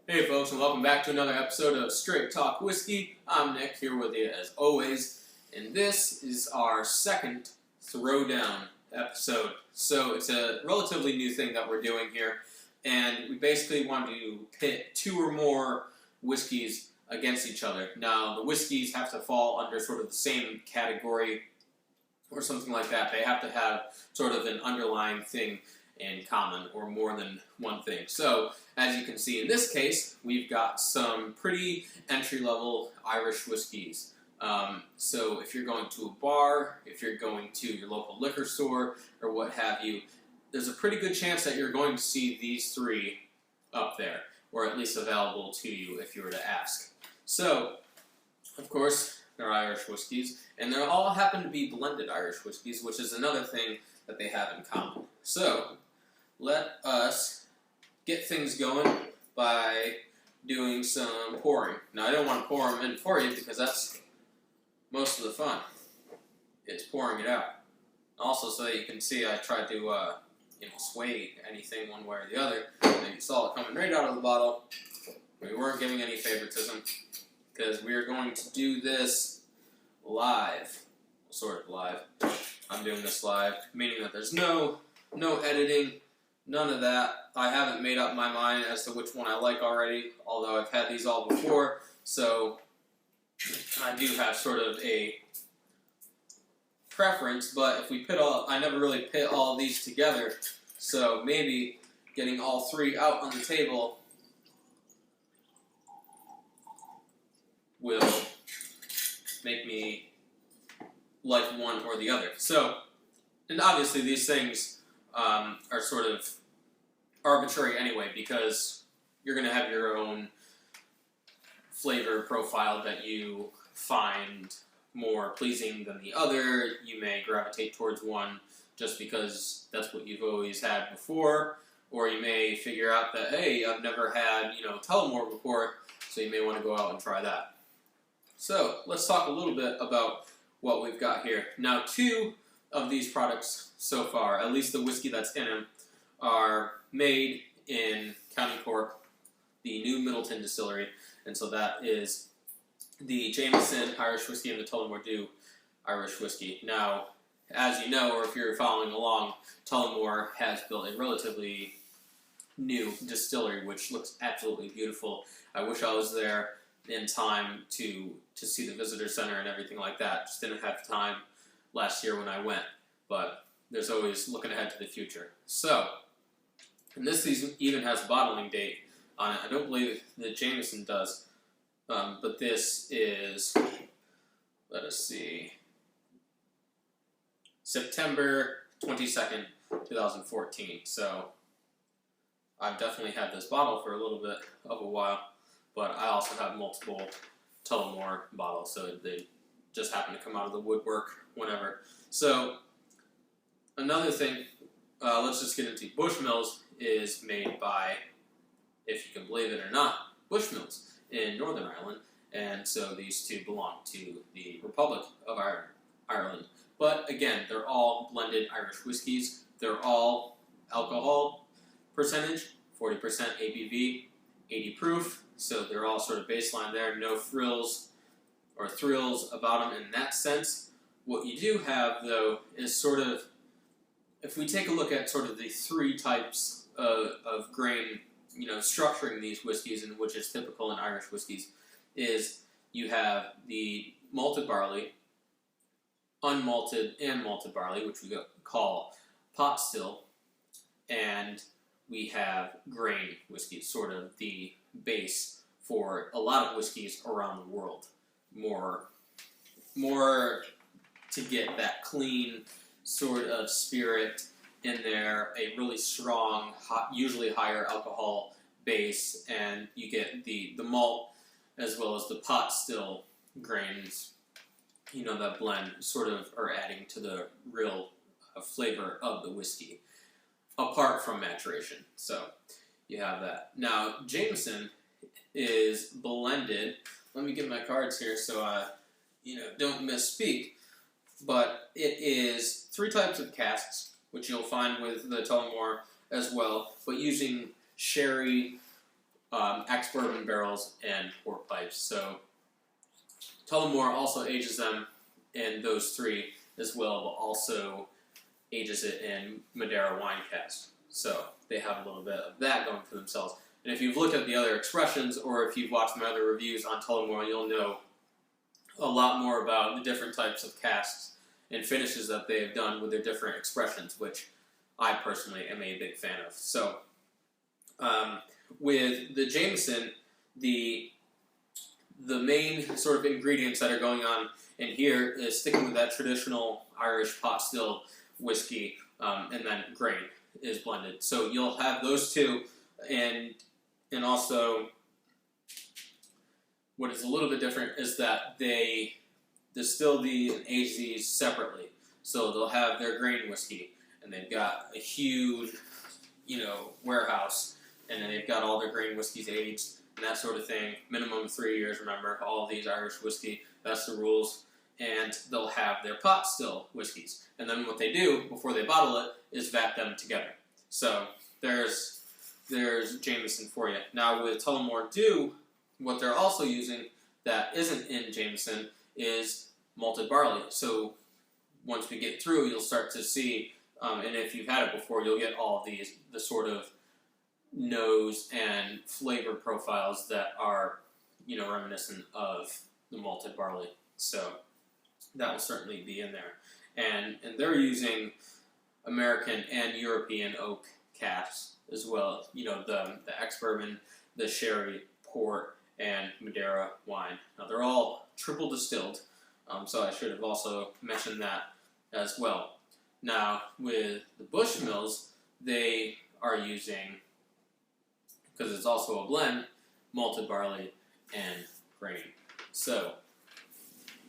Hey folks, and welcome back to another episode of Straight Talk Whiskey. I'm Nick, here with you as always, and this is our second Throwdown episode. So it's a relatively new thing that we're doing here, and we basically want to pit two or more whiskeys against each other. Now, the whiskeys have to fall under sort of the same category or something like that. They have to have sort of an underlying thing in common, or more than one thing. So, as you can see in this case, we've got some pretty entry-level Irish whiskeys. So if you're going to a bar, if you're going to your local liquor store, or what have you, there's a pretty good chance that you're going to see these three up there, or at least available to you if you were to ask. So, of course, they're Irish whiskeys, and they all happen to be blended Irish whiskeys, which is another thing that they have in common. So, let us get things going by doing some pouring. Now, I don't want to pour them in for you because that's most of the fun. It's pouring it out. Also, so that you can see, I tried to sway anything one way or the other. And you saw it coming right out of the bottle. We weren't giving any favoritism because we are going to do this live. Sort of live. I'm doing this live, meaning that there's no editing, none of that. I haven't made up my mind as to which one I like already, although I've had these all before, so I do have sort of a preference, but if we I never really pit all these together, so maybe getting all three out on the table will make me like one or the other. So, and obviously these things are sort of arbitrary anyway, because you're going to have your own flavor profile that you find more pleasing than the other. You may gravitate towards one just because that's what you've always had before, or you may figure out that, hey, I've never had, Tullamore before, so you may want to go out and try that. So, let's talk a little bit about what we've got here. Now, two of these products so far, at least the whiskey that's in them, are made in County Cork, the new Middleton distillery, and so that is the Jameson Irish Whiskey and the Tullamore Dew Irish Whiskey. Now, as you know, or if you're following along, Tullamore has built a relatively new distillery, which looks absolutely beautiful. I wish I was there in time to see the visitor center and everything like that. Just didn't have time last year when I went, but there's always looking ahead to the future. So, and this season even has a bottling date on it. I don't believe that Jameson does, but this is, let us see, September 22nd, 2014. So, I've definitely had this bottle for a little bit of a while, but I also have multiple Tullamore bottles, so they just happen to come out of the woodwork whenever. So, another thing, let's just get into Bushmills is made by, if you can believe it or not, Bushmills in Northern Ireland, and so these two belong to the Republic of Ireland. But again, they're all blended Irish whiskeys. They're all alcohol percentage, 40% ABV, 80 proof, so they're all sort of baseline there, no frills or thrills about them in that sense. What you do have, though, is sort of, if we take a look at sort of the three types of grain, structuring these whiskeys, and which is typical in Irish whiskeys, is you have the malted barley, unmalted and malted barley, which we call pot still, and we have grain whiskey, sort of the base for a lot of whiskeys around the world. More to get that clean sort of spirit in there, a really strong, usually higher alcohol base, and you get the malt as well as the pot still grains, that blend sort of are adding to the real flavor of the whiskey, apart from maturation. So, you have that. Now, Jameson is blended. Let me get my cards here so I, don't misspeak. But it is three types of casks, which you'll find with the Tullamore as well, but using sherry ex-bourbon barrels, and port pipes. So Tullamore also ages them in those three as well, but also ages it in Madeira wine cask. So they have a little bit of that going for themselves. And if you've looked at the other expressions, or if you've watched my other reviews on Tullamore, you'll know a lot more about the different types of casks and finishes that they have done with their different expressions, which I personally am a big fan of. So, with the Jameson, the main sort of ingredients that are going on in here is sticking with that traditional Irish pot still whiskey, and then grain is blended. So you'll have those two, and also what is a little bit different is that they distill these and age these separately. So they'll have their grain whiskey, and they've got a huge, warehouse, and then they've got all their grain whiskeys aged and that sort of thing. Minimum 3 years, remember, all of these Irish whiskey, that's the rules. And they'll have their pot still whiskeys. And then what they do before they bottle it is vat them together. So there's Jameson for you. Now with Tullamore Dew, what they're also using that isn't in Jameson is malted barley. So once we get through, you'll start to see, and if you've had it before, you'll get all of the sort of nose and flavor profiles that are, reminiscent of the malted barley. So that will certainly be in there. And they're using American and European oak casks as well. The ex-bourbon, the sherry, port, and Madeira wine. Now they're all triple distilled, so I should have also mentioned that as well. Now with the Bushmills, they are using, because it's also a blend, malted barley and grain. So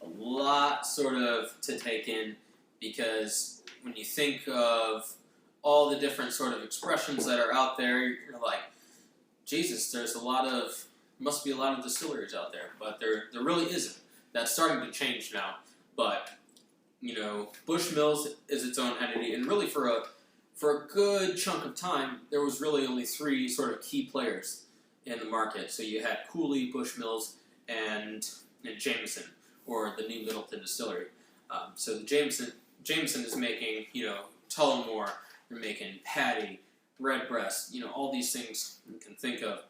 a lot sort of to take in, because when you think of all the different sort of expressions that are out there, you're like, Jesus, must be a lot of distilleries out there, but there really isn't. That's starting to change now, but Bushmills is its own entity, and really for a good chunk of time, there was really only three sort of key players in the market. So you had Cooley, Bushmills, and Jameson, or the New Middleton Distillery. So the Jameson is making, Tullamore, they're making Paddy, Redbreast, all these things you can think of.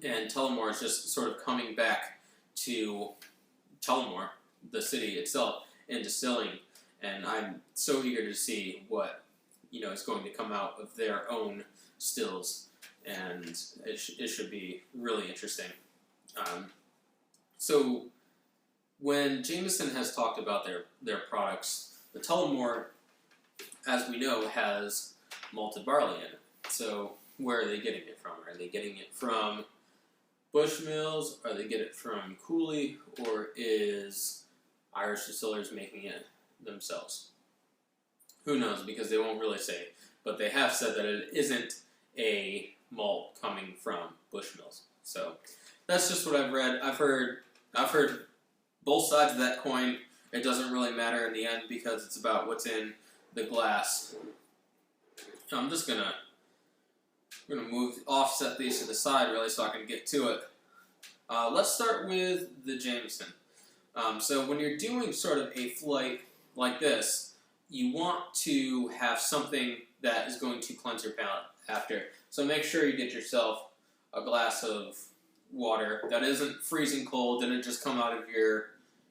And Tullamore is just sort of coming back to Tullamore, the city itself, and distilling. And I'm so eager to see what, is going to come out of their own stills. And it should be really interesting. So when Jameson has talked about their products, the Tullamore, as we know, has malted barley in it. So where are they getting it from? Are they getting it from Bushmills? Are they getting it from Cooley? Or is Irish distillers making it themselves? Who knows, because they won't really say. But they have said that it isn't a malt coming from Bushmills. So that's just what I've read. I've heard both sides of that coin. It doesn't really matter in the end, because it's about what's in the glass. I'm just gonna offset these to the side really so I can get to it. Let's start with the Jameson. So when you're doing sort of a flight like this, you want to have something that is going to cleanse your palate after. So make sure you get yourself a glass of water that isn't freezing cold, didn't just come out of your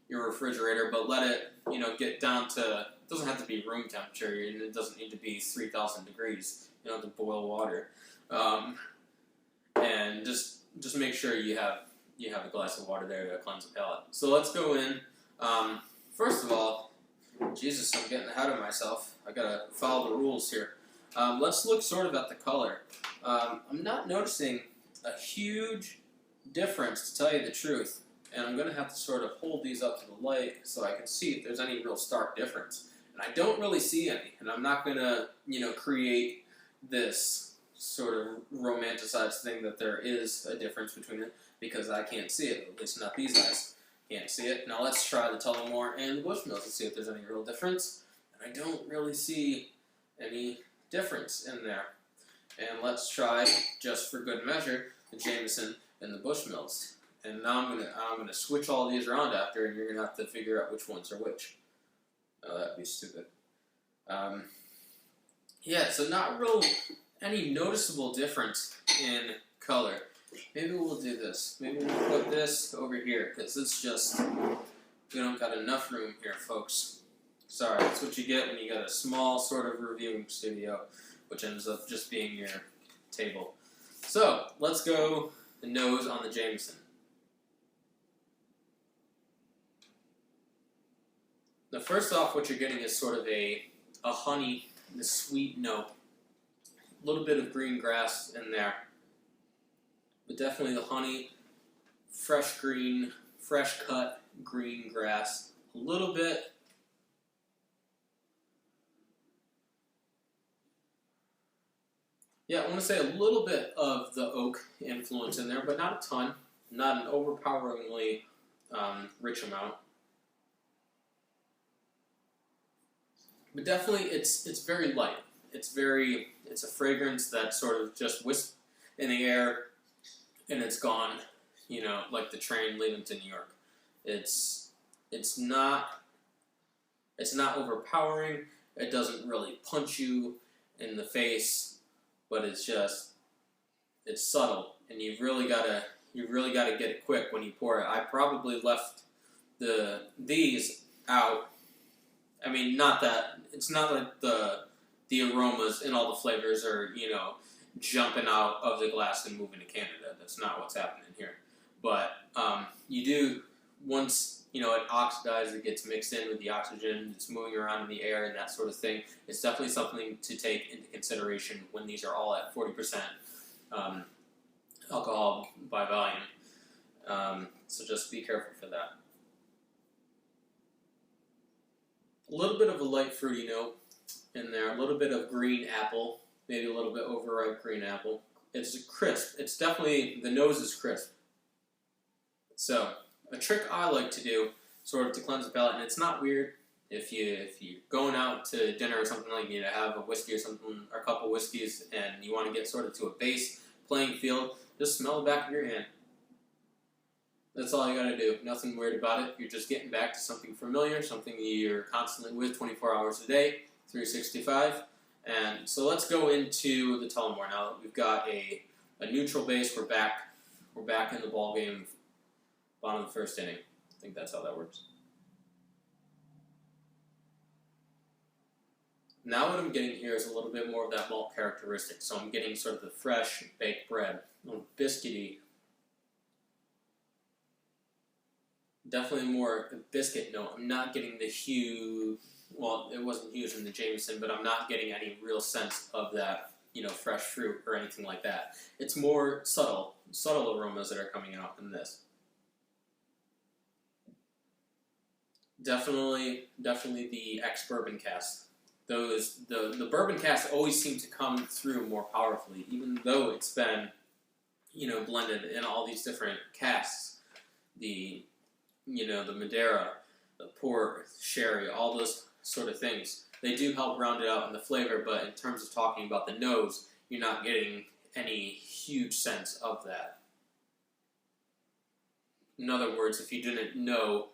refrigerator, but let it, get down to, it doesn't have to be room temperature, and it doesn't need to be 3,000 degrees, to boil water. And just make sure you have a glass of water there to cleanse the palate. So let's go in. First of all, Jesus, I'm getting ahead of myself. I gotta follow the rules here. Let's look sort of at the color. I'm not noticing a huge difference, to tell you the truth. And I'm going to have to sort of hold these up to the light so I can see if there's any real stark difference. And I don't really see any. And I'm not going to, create this sort of romanticized thing that there is a difference between it, because I can't see it. At least not these guys can't see it. Now let's try the Tullamore and the Bushmills and see if there's any real difference. And I don't really see any difference in there. And let's try, just for good measure, the Jameson, and the Bushmills. And now I'm gonna switch all these around after, and you're gonna have to figure out which ones are which. Oh, that'd be stupid. Yeah, so not real any noticeable difference in color. Maybe we'll do this. Maybe we'll put this over here, because it's just, we don't got enough room here, folks. Sorry, that's what you get when you got a small sort of reviewing studio, which ends up just being your table. So, let's go the nose on the Jameson. Now, first off, what you're getting is sort of a honey, the sweet note. A little bit of green grass in there. But definitely the honey, fresh green, fresh cut green grass. A little bit. Yeah, I want to say a little bit of the oak influence in there, but not a ton. Not an overpoweringly rich amount. But definitely, it's very light. It's a fragrance that sort of just wisps in the air, and it's gone. You know, like the train leaving to New York. It's not overpowering. It doesn't really punch you in the face, but it's subtle, and you've really gotta get it quick when you pour it. I probably left these out. I mean, not that, it's not like the aromas and all the flavors are, you know, jumping out of the glass and moving to Canada. That's not what's happening here. But you do, once, you know, it oxidizes, it gets mixed in with the oxygen, it's moving around in the air and that sort of thing. It's definitely something to take into consideration when these are all at 40% alcohol by volume. So just be careful for that. A little bit of a light fruity note in there, a little bit of green apple, maybe a little bit overripe green apple. It's crisp. It's definitely, the nose is crisp. So, a trick I like to do, sort of to cleanse the palate, and it's not weird if you're going out to dinner or something like you to have a whiskey or something, or a couple whiskeys, and you want to get sort of to a base playing field, just smell the back of your hand. That's all you gotta do. Nothing weird about it. You're just getting back to something familiar, something you're constantly with 24 hours a day, 365. And so let's go into the Tullamore. Now that we've got a neutral base, we're back in the ball game, bottom of the first inning. I think that's how that works. Now what I'm getting here is a little bit more of that malt characteristic. So I'm getting sort of the fresh baked bread, a little biscuity. Definitely more a biscuit note. I'm not getting the huge, well, it wasn't huge in the Jameson, but I'm not getting any real sense of that, you know, fresh fruit or anything like that. It's more subtle aromas that are coming out in this. Definitely the ex-bourbon cask. The bourbon casks always seem to come through more powerfully, even though it's been, you know, blended in all these different casks. You know, the Madeira, the port, sherry, all those sort of things. They do help round it out in the flavor, but in terms of talking about the nose, you're not getting any huge sense of that. In other words, if you didn't know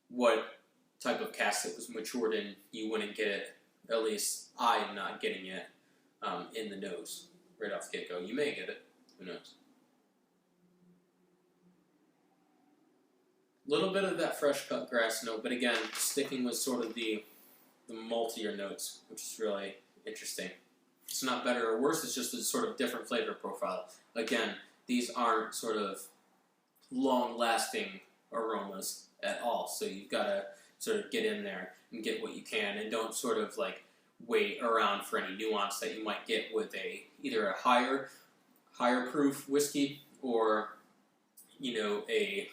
what type of cask it was matured in, you wouldn't get it. At least I am not getting it in the nose right off the get-go. You may get it. Who knows? A little bit of that fresh cut grass note, but again, sticking with sort of the maltier notes, which is really interesting. It's not better or worse, it's just a sort of different flavor profile. Again, these aren't sort of long-lasting aromas at all, so you've got to sort of get in there and get what you can, and don't sort of like wait around for any nuance that you might get with either a higher proof whiskey or, you know, a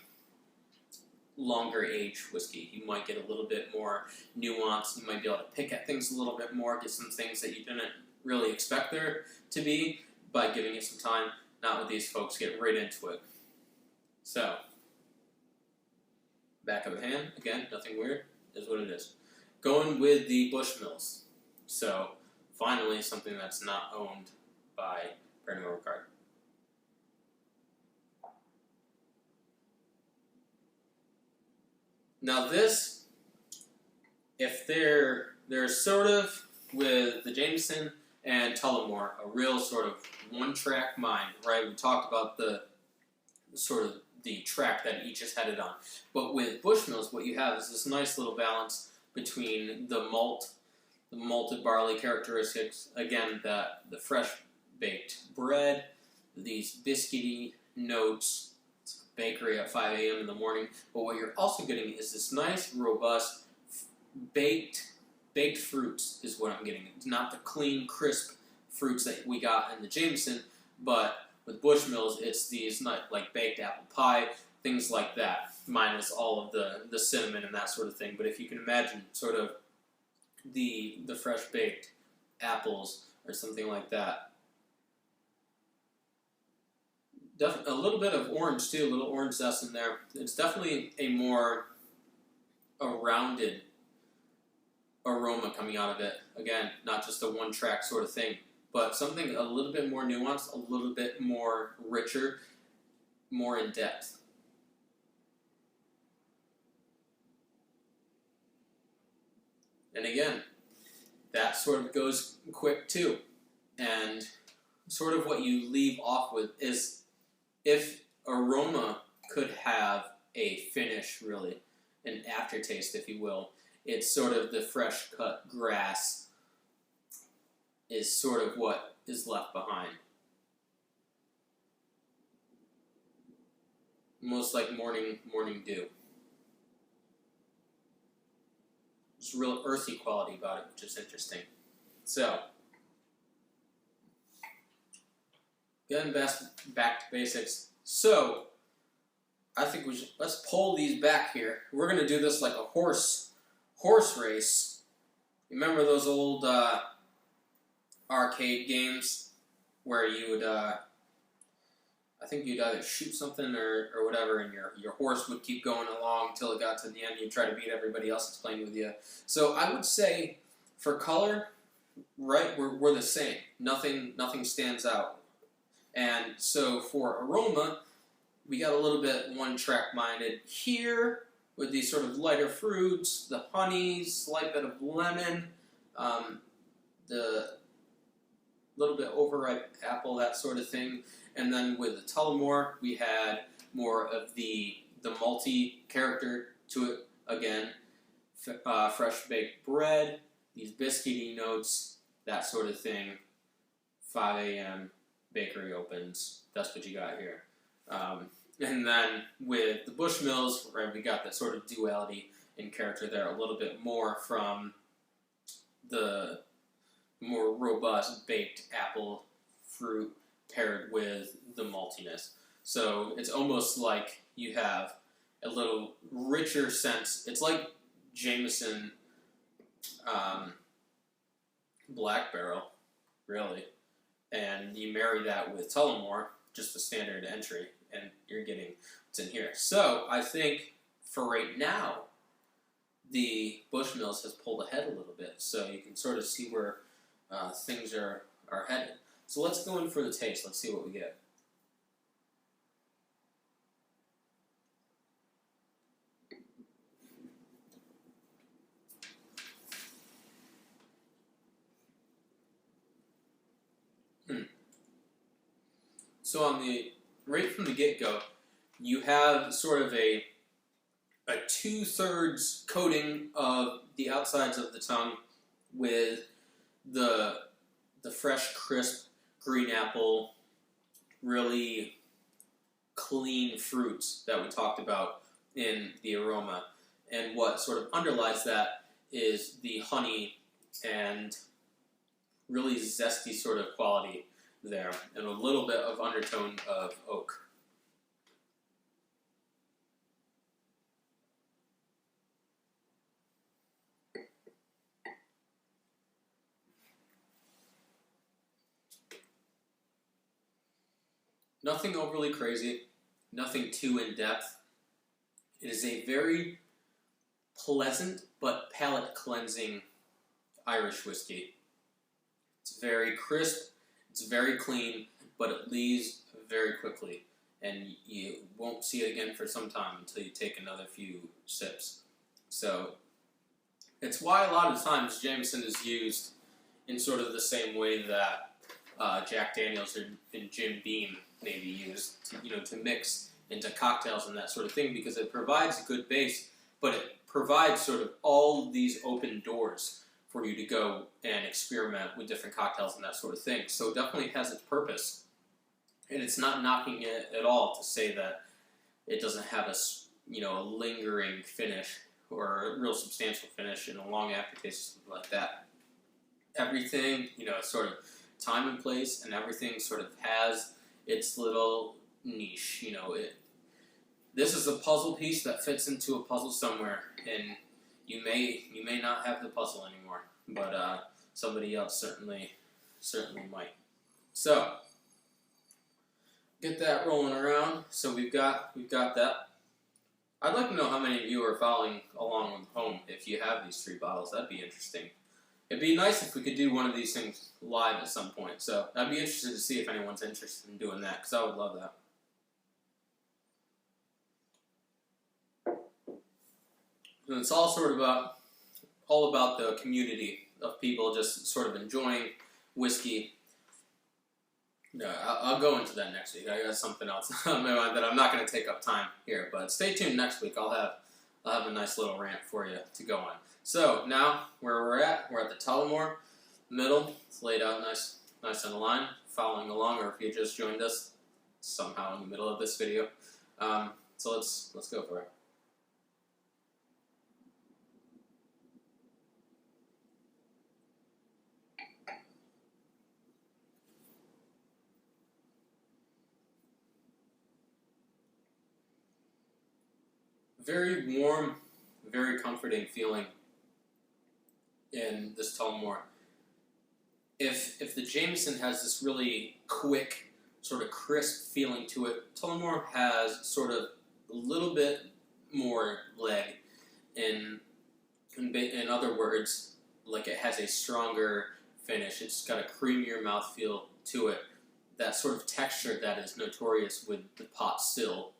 longer age whiskey. You might get a little bit more nuance. You might be able to pick at things a little bit more, get some things that you didn't really expect there to be by giving it some time. Not with these folks, get right into it. So, back of the hand, again, nothing weird, is what it is. Going with the Bushmills. So, finally, something that's not owned by Pernod Ricard. Now this, if they're sort of, with the Jameson and Tullamore, a real sort of one-track mind, right? We talked about the sort of the track that each is headed on. But with Bushmills, what you have is this nice little balance between the malted barley characteristics, again, the fresh baked bread, these biscuity notes, bakery at 5 a.m. in the morning. But what you're also getting is this nice, robust, baked fruits is what I'm getting. It's not the clean, crisp fruits that we got in the Jameson, but with Bushmills, it's these like baked apple pie, things like that, minus all of the cinnamon and that sort of thing. But if you can imagine sort of the fresh baked apples or something like that. A little bit of orange too, a little orange zest in there. It's definitely a rounded aroma coming out of it. Again, not just a one-track sort of thing, but something a little bit more nuanced, a little bit more richer, more in depth. And again, that sort of goes quick too. And sort of what you leave off with is, if aroma could have a finish, really, an aftertaste, if you will, it's sort of the fresh cut grass is sort of what is left behind. Almost like morning dew. There's a real earthy quality about it, which is interesting. So, getting back to basics. So, I think let's pull these back here. We're going to do this like a horse race. Remember those old arcade games where you would, I think you'd either shoot something or whatever, and your horse would keep going along until it got to the end. You'd try to beat everybody else that's playing with you. So I would say for color, right, we're the same. Nothing stands out. And so for aroma, we got a little bit one-track minded here with these sort of lighter fruits, the honeys, slight bit of lemon, the little bit overripe apple, that sort of thing. And then with the Tullamore, we had more of the malty character to it. Again, fresh baked bread, these biscuity notes, that sort of thing. 5 a.m. bakery opens. That's what you got here. And then with the Bushmills, right, we got that sort of duality in character there, a little bit more from the more robust baked apple fruit paired with the maltiness. So it's almost like you have a little richer sense. It's like Jameson Black Barrel, really. And you marry that with Tullamore, just the standard entry, and you're getting what's in here. So I think for right now, the Bushmills has pulled ahead a little bit, so you can sort of see where things are headed. So let's go in for the taste. Let's see what we get. So right from the get-go, you have sort of a 2/3 coating of the outsides of the tongue with the fresh, crisp green apple, really clean fruits that we talked about in the aroma. And what sort of underlies that is the honey and really zesty sort of quality there, and a little bit of undertone of oak. Nothing overly crazy, nothing too in-depth. It is a very pleasant but palate-cleansing Irish whiskey. It's very crisp, it's very clean, but it leaves very quickly, and you won't see it again for some time until you take another few sips. So it's why a lot of times Jameson is used in sort of the same way that Jack Daniels and Jim Beam may be used, to mix into cocktails and that sort of thing, because it provides a good base, but it provides sort of all these open doors for you to go and experiment with different cocktails and that sort of thing. So it definitely has its purpose, and it's not knocking it at all to say that it doesn't have a lingering finish or a real substantial finish and a long aftertaste, something like that. Everything, sort of time and place, and everything sort of has its little niche. This is a puzzle piece that fits into a puzzle somewhere, and you may not have the puzzle anymore, but somebody else certainly might. So get that rolling around. So we've got that. I'd like to know how many of you are following along with home if you have these 3 bottles. That'd be interesting. It'd be nice if we could do one of these things live at some point. So I'd be interested to see if anyone's interested in doing that, because I would love that. And it's all about the community of people just sort of enjoying whiskey. I'll go into that next week. I got something else on my mind that I'm not going to take up time here, but stay tuned next week. I'll have a nice little rant for you to go on. So now where we're at the Tullamore middle. It's laid out nice on the line. Following along, or if you just joined us somehow in the middle of this video. So let's go for it. Very warm, very comforting feeling in this Tullamore. If the Jameson has this really quick, sort of crisp feeling to it, Tullamore has sort of a little bit more leg. In other words, like it has a stronger finish. It's got a creamier mouthfeel to it. That sort of texture that is notorious with the pot still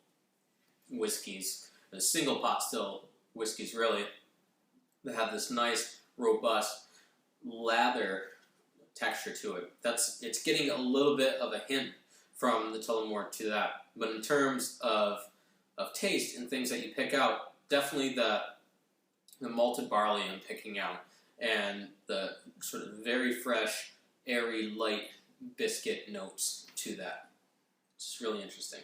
whiskeys. The single pot still whiskeys, really, that have this nice, robust lather texture to it. It's getting a little bit of a hint from the Tullamore to that. But in terms of taste and things that you pick out, definitely the malted barley I'm picking out, and the sort of very fresh, airy, light biscuit notes to that. It's really interesting.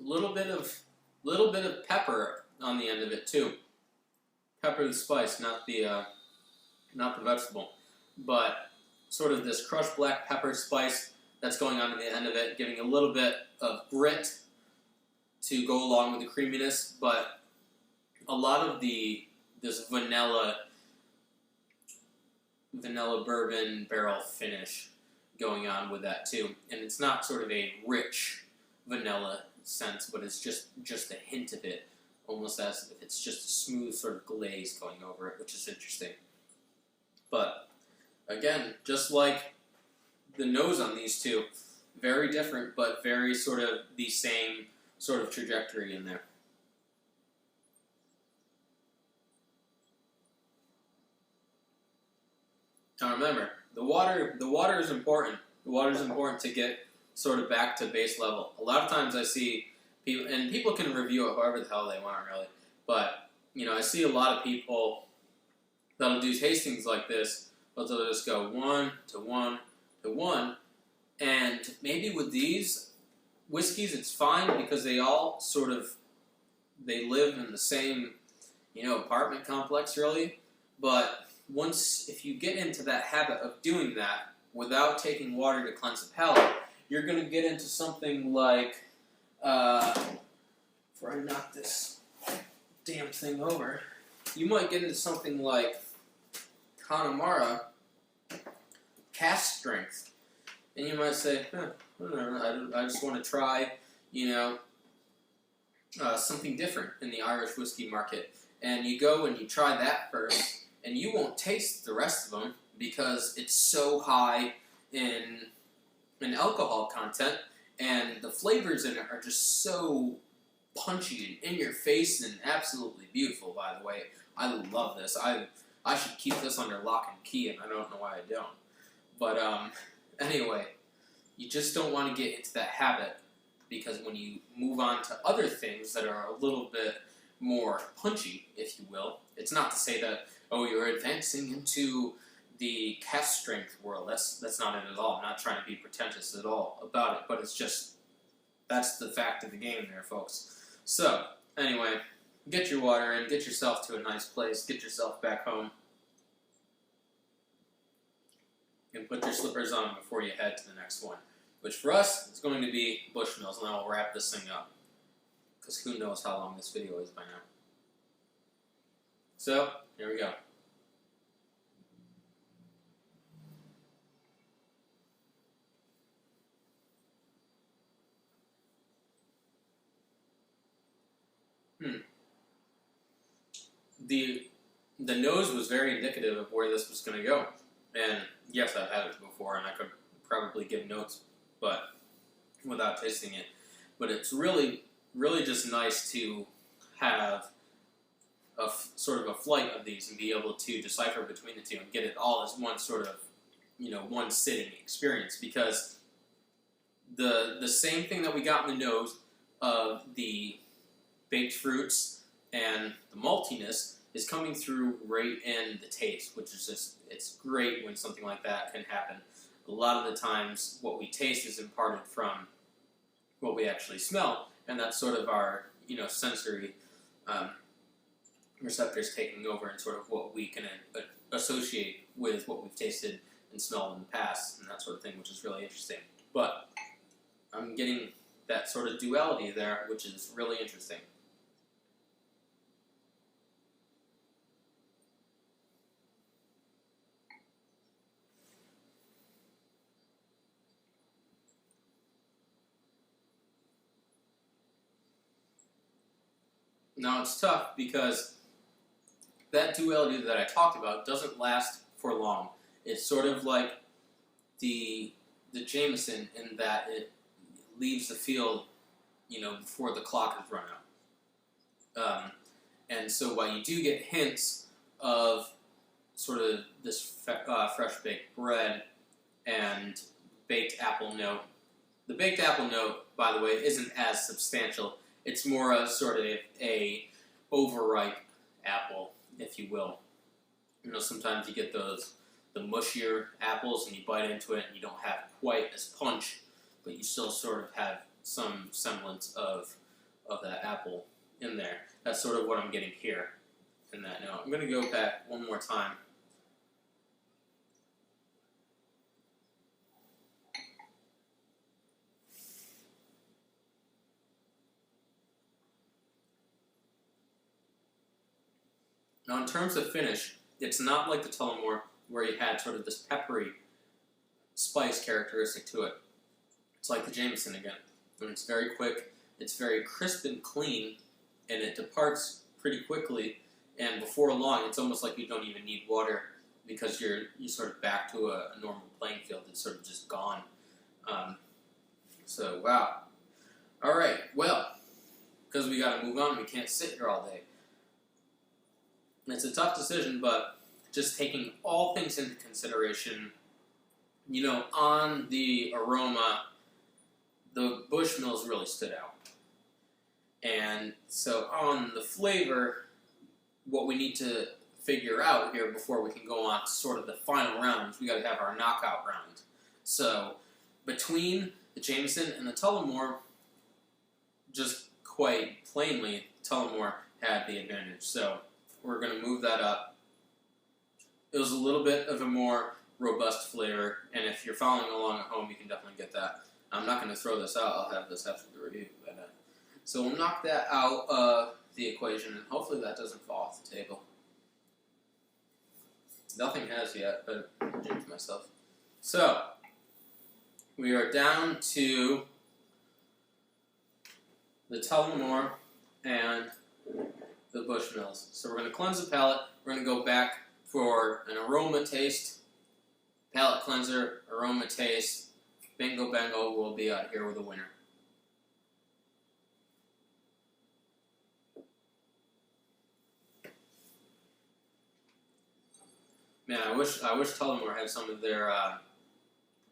Little bit of pepper on the end of it too. Pepper the spice, not the vegetable, but sort of this crushed black pepper spice that's going on at the end of it, giving a little bit of grit to go along with the creaminess, but a lot of this vanilla bourbon barrel finish going on with that too, and it's not sort of a rich vanilla sense, but it's just a hint of it, almost as if it's just a smooth sort of glaze going over it, which is interesting. But again, just like the nose on these two, very different, but very sort of the same sort of trajectory in there. Now remember, the water is important. The water is important to get sort of back to base level. A lot of times I see people, and people can review it however the hell they want, really, but I see a lot of people that'll do tastings like this, but they'll just go 1 to 1 to 1, and maybe with these whiskeys it's fine because they all they live in the same apartment complex, really, but if you get into that habit of doing that without taking water to cleanse the palate, you're going to get into something like, before I knock this damn thing over, you might get into something like Connemara cask strength. And you might say, I just want to try, something different in the Irish whiskey market. And you go and you try that first, and you won't taste the rest of them because it's so high in alcohol content, and the flavors in it are just so punchy and in your face and absolutely beautiful. By the way, I love this. I should keep this under lock and key, and I don't know why I don't. But anyway, you just don't want to get into that habit, because when you move on to other things that are a little bit more punchy, if you will, it's not to say that, oh, you're advancing into the cast strength world. That's not it at all. I'm not trying to be pretentious at all about it, but it's just, that's the fact of the game there, folks. So, anyway, get your water in, get yourself to a nice place, get yourself back home, and put your slippers on before you head to the next one, which for us is going to be Bushmills, and then we'll wrap this thing up, because who knows how long this video is by now. So, here we go. The nose was very indicative of where this was going to go. And yes, I've had it before, and I could probably give notes, but without tasting it. But it's really, really just nice to have sort of a flight of these and be able to decipher between the two and get it all as one sort of, one sitting experience. Because the same thing that we got in the nose of the baked fruits and the maltiness is coming through right in the taste, which is just, it's great when something like that can happen. A lot of the times, what we taste is imparted from what we actually smell, and that's sort of our, sensory receptors taking over, and sort of what we can associate with what we've tasted and smelled in the past, and that sort of thing, which is really interesting. But I'm getting that sort of duality there, which is really interesting. Now, it's tough because that duality that I talked about doesn't last for long. It's sort of like the Jameson, in that it leaves the field, before the clock has run out. And so while you do get hints of sort of this fresh baked bread and baked apple note, the baked apple note, by the way, isn't as substantial. It's more of sort of a overripe apple, if you will. Sometimes you get the mushier apples and you bite into it and you don't have quite as punch, but you still sort of have some semblance of that apple in there. That's sort of what I'm getting here in that note. I'm going to go back one more time. Now, in terms of finish, it's not like the Tullamore, where you had sort of this peppery spice characteristic to it. It's like the Jameson again. And it's very quick, it's very crisp and clean, and it departs pretty quickly. And before long, it's almost like you don't even need water, because you're sort of back to a normal playing field. It's sort of just gone. So, wow. All right, well, because we got to move on, we can't sit here all day. It's a tough decision, but just taking all things into consideration, on the aroma, the Bushmills really stood out. And so on the flavor, what we need to figure out here before we can go on to sort of the final round is we got to have our knockout round. So between the Jameson and the Tullamore, just quite plainly, Tullamore had the advantage. So we're going to move that up. It was a little bit of a more robust flavor, and if you're following along at home, you can definitely get that. I'm not going to throw this out. I'll have this after the review. So we'll knock that out of the equation, and hopefully that doesn't fall off the table. Nothing has yet, but I'll jinx myself. So, we are down to the Tullamore and the Bushmills. So we're going to cleanse the palate. We're going to go back for an aroma taste, palate cleanser, aroma taste. Bingo bango, we'll be out here with a winner. Man, I wish Tullamore had some of their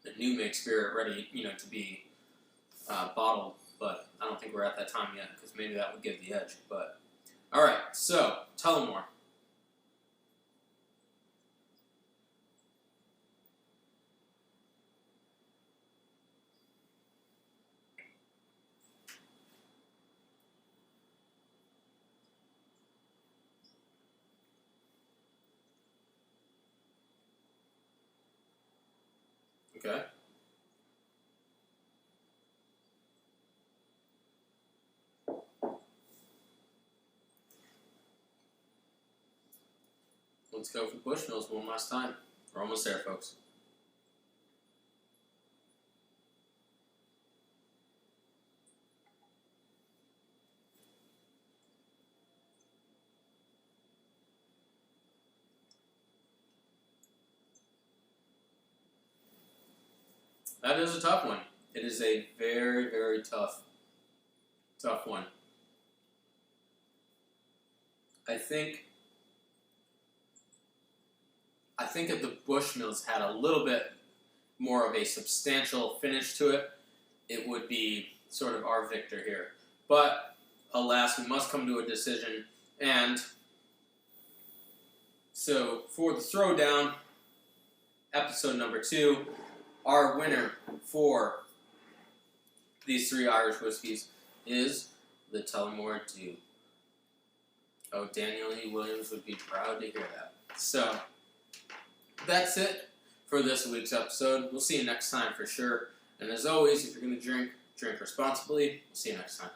the new make spirit ready, to be bottled, but I don't think we're at that time yet, because maybe that would give the edge. But all right, so Tullamore. Okay. Let's go for the Bushmills one last time. We're almost there, folks. That is a tough one. It is a very, very tough one. I think if the Bushmills had a little bit more of a substantial finish to it, it would be sort of our victor here. But alas, we must come to a decision, and so for the throwdown, episode number 2, our winner for these 3 Irish whiskeys is the Tullamore Dew. Oh, Daniel E. Williams would be proud to hear that. So, that's it for this week's episode. We'll see you next time for sure. And as always, if you're going to drink responsibly. We'll see you next time.